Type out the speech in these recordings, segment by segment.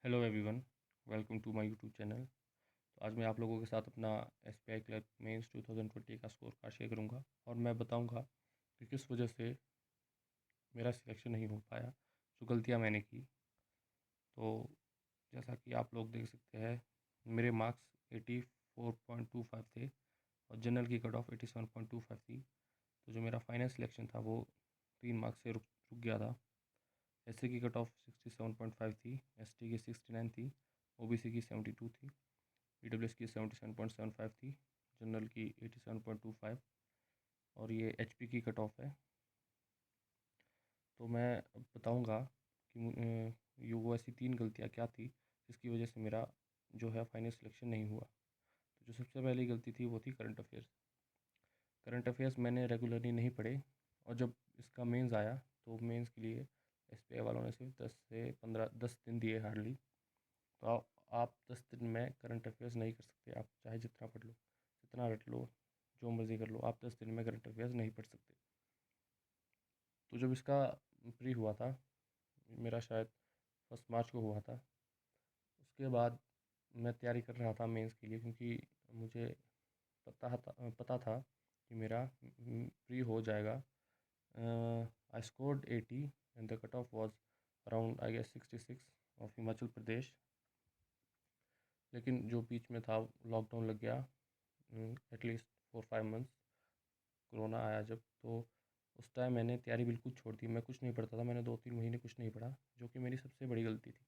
Hello everyone, welcome to my YouTube channel. तो आज मैं आप लोगों के साथ अपना एसबीआई क्लर्क मेंस 2020 का स्कोर कार्ड शेयर करूंगा और मैं बताऊंगा कि किस वजह से मेरा सिलेक्शन नहीं हो पाया, जो गलतियां मैंने की। तो जैसा कि आप लोग देख सकते हैं, मेरे मार्क्स 84.25 थे और जनरल की कट ऑफ 87.25 थी। तो जो मेरा फाइनल सिलेक्शन था वो 3 मार्क्स से रुक गया था। एससी की कट ऑफ 67.5 थी, एसटी की 69 थी, ओबीसी की 72 थी, ईडब्ल्यूएस की 77.75 थी, जनरल की 87.25 और ये एचपी की कट ऑफ है। तो मैं अब बताऊंगा कि ये वो ऐसी 3 गलतियां क्या थी जिसकी वजह से मेरा जो है फाइनल सिलेक्शन नहीं हुआ। तो जो सबसे पहली गलती थी वो थी करंट अफेयर्स। करंट अफेयर्स मैंने रेगुलरली नहीं पढ़े और जब इसका मेंस आया तो मेंस के लिए एसबीआई वालों ने सिर्फ 10 दिन दिए हार्डली। तो आप 10 दिन में करंट अफेयर्स नहीं कर सकते। आप चाहे जितना पढ़ लो, जितना रट लो, जो मर्ज़ी कर लो, आप 10 दिन में करंट अफेयर्स नहीं पढ़ सकते। तो जब इसका प्री हुआ था, मेरा शायद 1 मार्च को हुआ था, उसके बाद मैं तैयारी कर रहा था मेंस के लिए, क्योंकि मुझे पता था कि मेरा प्री हो जाएगा। I scored 80 and the cut off was around I guess 66 of Himachal Pradesh. लेकिन जो बीच में था लॉकडाउन लग गया, एटलीस्ट 4-5 मंथ्स कोरोना आया जब, तो उस टाइम मैंने तैयारी बिल्कुल छोड़ दी। मैं कुछ नहीं पढ़ता था, मैंने 2-3 महीने कुछ नहीं पढ़ा, जो कि मेरी सबसे बड़ी गलती थी।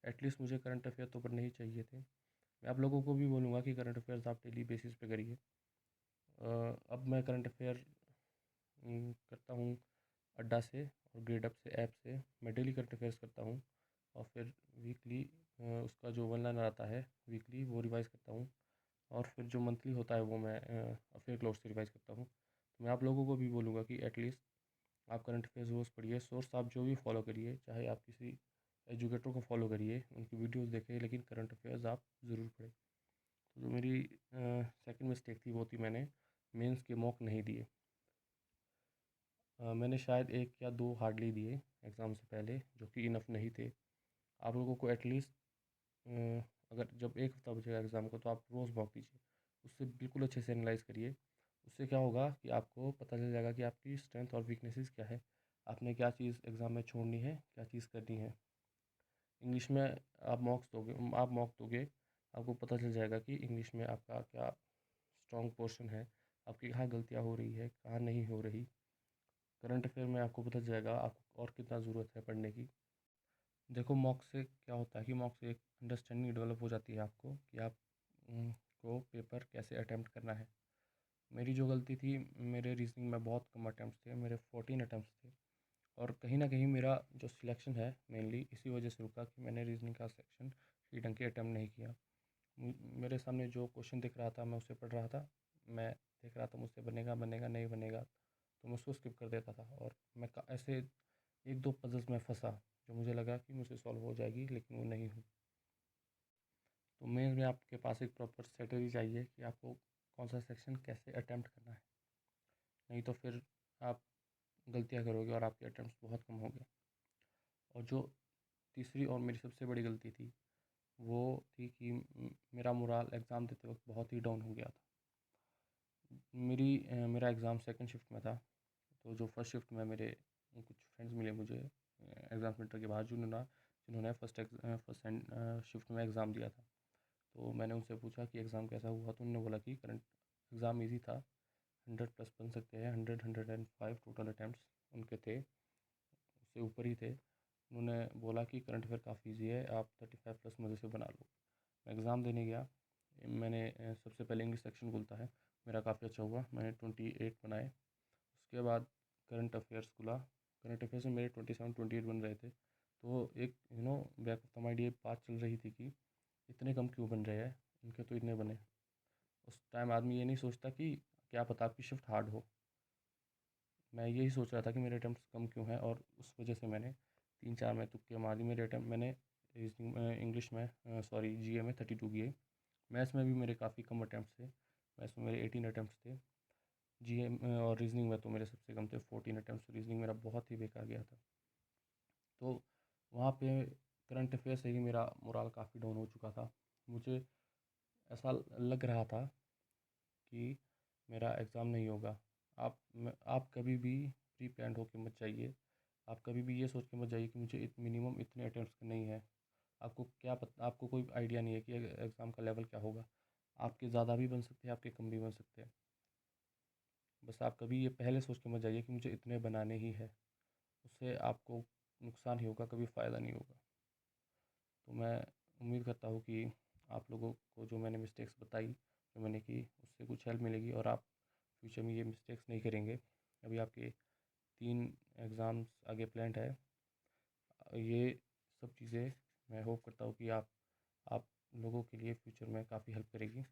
एटलीस्ट मुझे करंट अफेयर तो पढ़ने ही चाहिए थे। मैं आप लोगों को भी बोलूँगा कि करंट अफेयर्स आप डेली बेसिस पे करिए। अब मैं करंट अफेयर करता हूँ अड्डा से और ग्रेड अप से, ऐप से। मैं डेली करंट अफेयर्स करता हूँ और फिर वीकली उसका जो वन लाइनर आता है वीकली वो रिवाइज़ करता हूँ, और फिर जो मंथली होता है वो मैं अफेयर क्लोज से रिवाइज़ करता हूँ। तो मैं आप लोगों को भी बोलूँगा कि एटलीस्ट आप करंट अफेयर्स रोज़ पढ़िए। सोर्स आप जो भी फॉलो करिए, चाहे आप किसी एजुकेटर को फॉलो करिए, उनकी वीडियोस देखिए, लेकिन करंट अफेयर्स आप ज़रूर पढ़ें। तो जो मेरी सेकंड मिस्टेक थी वो थी मैंने मेंस के मॉक नहीं दिए। मैंने शायद 1 या 2 हार्डली दिए एग्ज़ाम से पहले, जो कि इनफ नहीं थे। आप लोगों को एटलीस्ट अगर जब एक हफ्ता बचेगा एग्ज़ाम को तो आप रोज़ मॉक दीजिए, उससे बिल्कुल अच्छे से एनालाइज करिए। उससे क्या होगा कि आपको पता चल जाएगा कि आपकी स्ट्रेंथ और वीकनेसेस क्या है, आपने क्या चीज़ एग्ज़ाम में छोड़नी है, क्या चीज़ करनी है। इंग्लिश में आप मॉक दोगे, आपको पता चल जाएगा कि इंग्लिश में आपका क्या स्ट्रॉन्ग पोर्शन है, आपकी कहाँ गलतियाँ हो रही है, कहाँ नहीं हो रही। करंट अफेयर में आपको पता चल जाएगा आपको और कितना ज़रूरत है पढ़ने की। देखो, मॉक से क्या होता है कि मॉक से एक अंडरस्टैंडिंग डेवलप हो जाती है आपको कि आप को पेपर कैसे अटैम्प्ट करना है। मेरी जो गलती थी, मेरे रीजनिंग में बहुत कम अटैम्प्ट्स थे, मेरे 14 अटैम्प्ट्स थे। और कहीं ना कहीं मेरा जो सिलेक्शन है मेनली इसी वजह से रुका कि मैंने रीजनिंग का सेक्शन ठीक ढंग के अटैम्प्ट नहीं किया। मेरे सामने जो क्वेश्चन दिख रहा था मैं उसे पढ़ रहा था, मैं देख रहा था मुझसे बनेगा बनेगा नहीं बनेगा, तो मैं उसको स्किप कर देता था। और मैं ऐसे 1-2 पजल्स में फंसा जो मुझे लगा कि मुझसे सॉल्व हो जाएगी, लेकिन वो नहीं हुई। तो मेंस में आपके पास एक प्रॉपर स्ट्रेटजी चाहिए कि आपको कौन सा सेक्शन कैसे अटैम्प्ट करना है, नहीं तो फिर आप गलतियाँ करोगे और आपके अटैम्प्ट्स बहुत कम होंगे। और जो तीसरी और मेरी सबसे बड़ी गलती थी वो थी कि मेरा मोराल एग्ज़ाम देते वक्त बहुत ही डाउन हो गया था। मेरा एग्ज़ाम सेकंड शिफ्ट में था, तो जो फर्स्ट शिफ्ट में मेरे कुछ फ्रेंड्स मिले मुझे एग्ज़ाम सेंटर के बाहर, जिन्होंने फर्स्ट शिफ्ट में एग्ज़ाम दिया था। तो मैंने उनसे पूछा कि एग्ज़ाम कैसा हुआ, तो उन्होंने बोला कि करंट एग्ज़ाम ईजी था, 100+ बन सकते हैं, 105 टोटल अटैम्प्ट्स उनके थे, उससे ऊपर ही थे। उन्होंने बोला कि करंट अफेयर काफ़ी ईजी है, आप 35+ मज़े से बना लो। मैं एग्ज़ाम देने गया, मैंने सबसे पहले इंग्लिश सेक्शन खुलता है, मेरा काफ़ी अच्छा हुआ, मैंने 28 बनाए। उसके बाद करंट अफेयर्स खुला, करंट अफेयर्स में मेरे 27-28 बन रहे थे। तो एक बैक ऑफ द माइंड ये बात चल रही थी कि इतने कम क्यों बन रहे हैं, इनके तो इतने बने। उस टाइम आदमी ये नहीं सोचता कि क्या पता आपकी शिफ्ट हार्ड हो। मैं यही सोच रहा था कि मेरे अटैम्प्ट्स कम क्यों हैं, और उस वजह से मैंने 3-4 में तुक्के मार दी। मेरे अटैम्प्ट मैंने इंग्लिश में सॉरी जीए में 32 किए। मैथ्स में भी मेरे काफ़ी कम अटैम्प्ट्स थे, मैथ्स में मेरे 18 अटैम्प्ट्स थे। जीए और रीजनिंग में तो मेरे सबसे कम थे, 14 अटैम्प्ट्स। रीजनिंग मेरा बहुत ही बेकार गया था। तो वहाँ पे करंट अफेयर से ही मेरा मोराल काफ़ी डाउन हो चुका था। मुझे ऐसा लग रहा था कि मेरा एग्ज़ाम नहीं होगा। आप कभी भी प्री प्लान्ड होके मत जाइए। आप कभी भी ये सोच के मत जाइए कि मुझे मिनिमम इतने अटेम्प्ट्स करने ही है। आपको कोई आइडिया नहीं है कि एग्ज़ाम का लेवल क्या होगा। आपके ज़्यादा भी बन सकते हैं, आपके कम भी बन सकते हैं। बस आप कभी ये पहले सोच के मत जाइए कि मुझे इतने बनाने ही है। उससे आपको नुकसान ही होगा, कभी फ़ायदा नहीं होगा। तो मैं उम्मीद करता हूँ कि आप लोगों को जो मैंने मिस्टेक्स बताई, जो मैंने की, उससे कुछ हेल्प मिलेगी और आप फ्यूचर में ये मिस्टेक्स नहीं करेंगे। अभी आपके 3 एग्ज़ाम्स आगे प्लान्ड है। ये सब चीज़ें मैं होप करता हूँ कि आप लोगों के लिए फ्यूचर में काफ़ी हेल्प करेगी।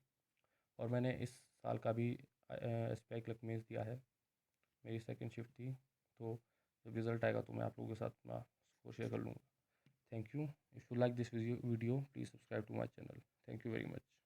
और मैंने इस साल का भी एसपीआई क्लर्क मेंस दिया है। मेरी सेकंड शिफ्ट थी, तो जब रिज़ल्ट आएगा तो मैं आप लोगों के साथ अपना स्कोर शेयर कर लूँगा। Thank you. If you like this video, please subscribe to my channel. Thank you very much.